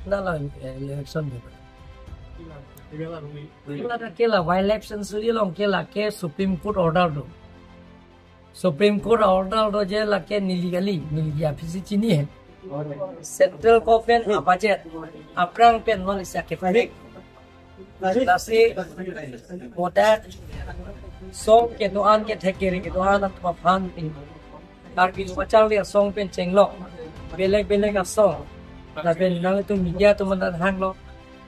đó là election được kia là by election xử lý lòng kia là cái Supreme Court order đó Supreme Court order đó je là cái illegally physics ini है central government apa je aprang pen wal sakit Lasi moda song ke doan ke thekeri ke doan atma phan tin ar bi bachal dia song pen chenglo belek a song la pen nang tu media tu man hang lo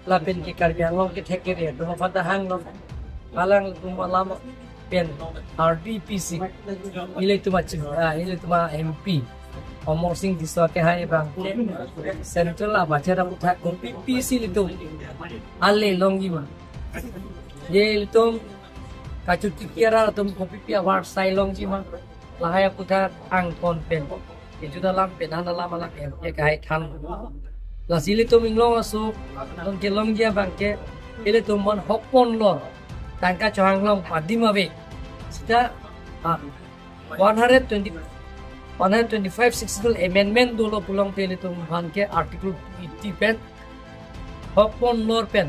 la pen ke karbiang lo ke thekeri tu fata hang lo alang tu malam pen RDPC ile tu ma MP Omor Singh diswa ke hai bang central abacha ra utha ko PPC litu alle longi ma ye litum kacuti kira tum kopi pia war sai longi ma lahaya utha ang kon pen itu dalam penan dalam ala ke kai than la sili tum inglong asu long ke longi bang ke ile tum mon hokpon lo tangka chohang long padima be sita 125 successful amendment dulu pulang peli tu han ke article 80 pen hokpon lor pen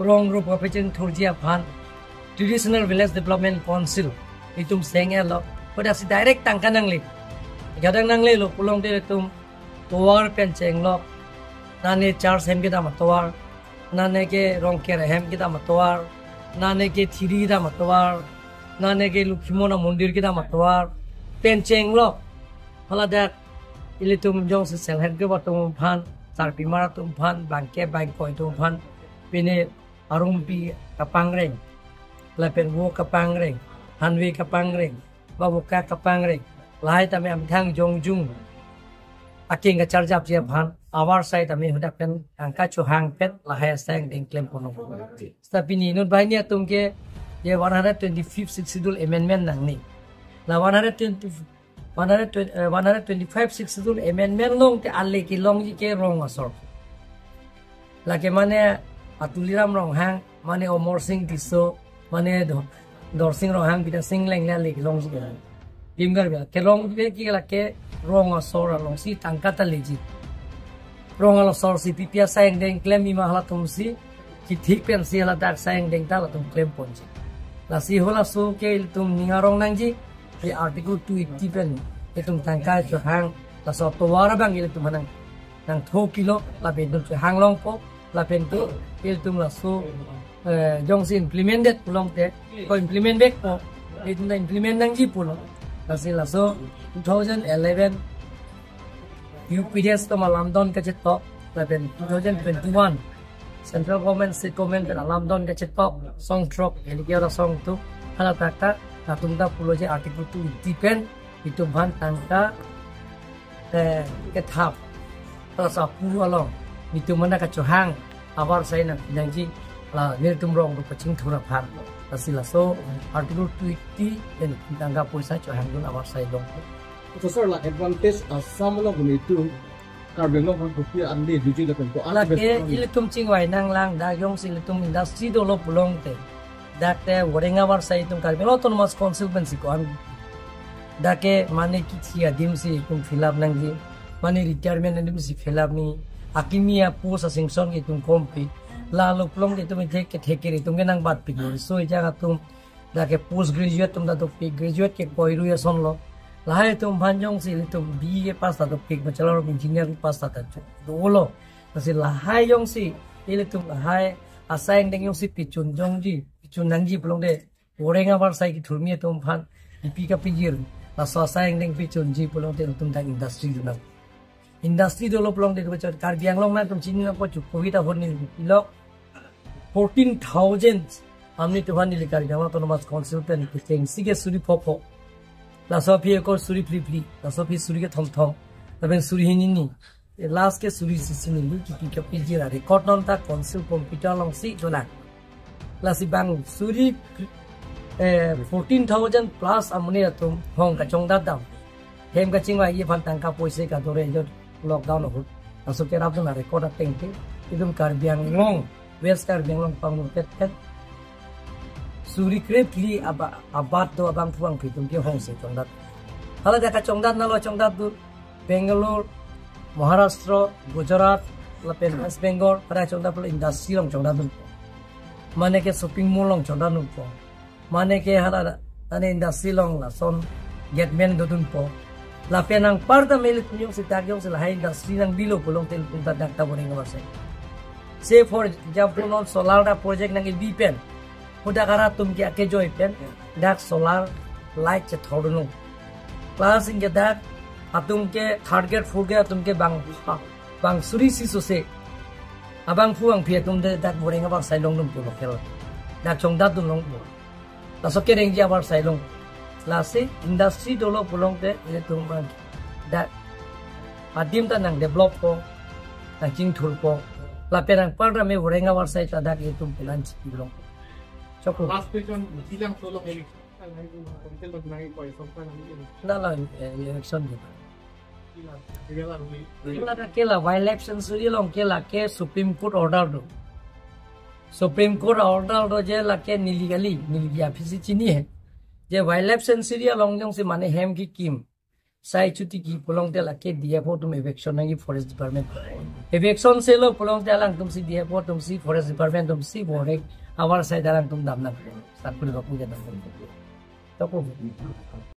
rong rup apechen thurjia phan traditional village development council itum sengel lo pada si direct tangkan nangli gadang nangli lo pulang peli tu towar pen cheng lo nane char sem kita matowar nane ke rong ke rehem kita matowar nane ke thiri kita matowar nane ke lukshmona mandir kita matowar pen cheng lo Hala dak ili tum jong se sel head ke batum phan sar pimara tum phan bangke bang koi tum phan pine arumpi kapangreng la pen wo kapangreng hanwi kapangreng babuka kapangreng lai tame am thang jong jung aking ka charjap je phan awar sai tame hudak pen angka chu hang pet la hai sang ding claim kono stapini not bai nia tum ke ye 125th successful amendment nang ni la 125 successful amendment long te alle ki long ji ke rong asor la ke mane atuliram rong hang mane Omor Singh diso mane dor sing rong hang bita sing leng la le ki long ji ke bimgar ba ke long be ki la ke rong asor long si tangkata leji rong asor si pipia sayang deng claim mi mahla tum si ki thik pen si la dak sayang deng ta la tum claim ponji la si hola so ke tum ningarong nang ji di artikel 280 pen itu tangkai hang la so to wara bang itu manang nang 2 kilo la ben tu hang long po la ben tu itu la so jong si implemented pulong te ko implement back po itu na implement nang ji pulo la si la so 2011 UPDS to malamdon ka cheto la ben 2021 central government state government malamdon ka cheto song drop ini kira song tu hala takta Natunda pulau je artikel tu depend itu bahan tangka ke thap terus pulau long itu mana kacuhang awar saya nak janji lah ni tumrong tu pacing thura phan asila so artikel 280 dan tangga puasa cuhang dun awar saya long itu sir lah advantage asam lo itu karbon lo kan kopi andi duji la kan to ala ke ilitum cingwai nang lang da yong silitum industry do lo pulong te Dakte warenga war sai tum karbon autonomous consultancy ko am dake mane ki adim si tum fill up nang ji mane retirement adim si fill up ni akimia post sanction ki tum kompi la lo plong ki tum theke ri tum nang bat pi so jaga tum dake post graduate tum da to pi graduate ke koiru ya son lo lahai tum bhanjong si tum BA pass ta to pi bachelor of engineering pass ta do lo asi lahai yong si ile tum lahai assign deng yong si pi chun jong ji Chunangji pelong de orenga war sai ki thurmi tum phan ipi ka pigir la so sayang deng pi chunji pelong de tum ta industry do lo pelong de bachar karbiang long na tum chini na ko chu kohita honni ilok 14000 amni to bani likar jama autonomous consultant ki teng sige suri phopo la so phi ko suri pli la so phi suri ke thom taben suri hinini last ke suri sisini lu ki ka pigir record non ta consul computer long si dola Lasi bang suri 14,000 plus amuni atum hong ka chongda dam hem ka chingwa ye phan tangka poise ka dore jo lockdown ho aso ke rap na record ateng te idum karbiang long west karbiang long pamur pet suri krepli abad do abang puang pitum ke hong se chongda hala da ka chongda na lo chongda du Bangalore Maharashtra, Gujarat, lapen West Bengal, pada contoh pula industri long contoh tu. Mana ke shopping mall long contoh tu. Mana ke hara ane industri long la son getman tu po. Lapen ang parta melit punyong si tagyong sila hai industri nang bilo pulong tel punta dakta boring awasay. Say for example, solar da project nang ibipen. Udah karat tumki ake joy pen, dak solar light चे थोड़े no class इंगे दैट अतुम के third get four get तुम के बांग सुरी सिसु से अबांग फुआंग फिर तुम दे दैट बोरेंग अबांग साइलोंग तुम पुलो खेल दैट चोंग दैट तुम लोग बोल लासो के रेंज अबांग साइलोंग लासे इंडस्ट्री दोलो पुलोंग ते ये तुम दैट आदिम ता नंग डेवलप को नंग थुल को लापे नंग पर में बोरेंग अबांग साइट दैट ये तुम प्लान चिलोंग चोको लास्ट पेजन हिlang solo ini Dalam election gitu. Kela by-election suri long kela ke Supreme Court order do. Supreme Court order do je la ke niligally niligya phisi chini hai. Je by-election suri long jong se mane hem ki kim. Sai chuti ki polong te la ke DFO tum eviction nangi forest department. Eviction se lo polong te lang tum si DFO tum si forest department tum si borek awar sai dalang tum damna. Sakul bapu je dam. Toko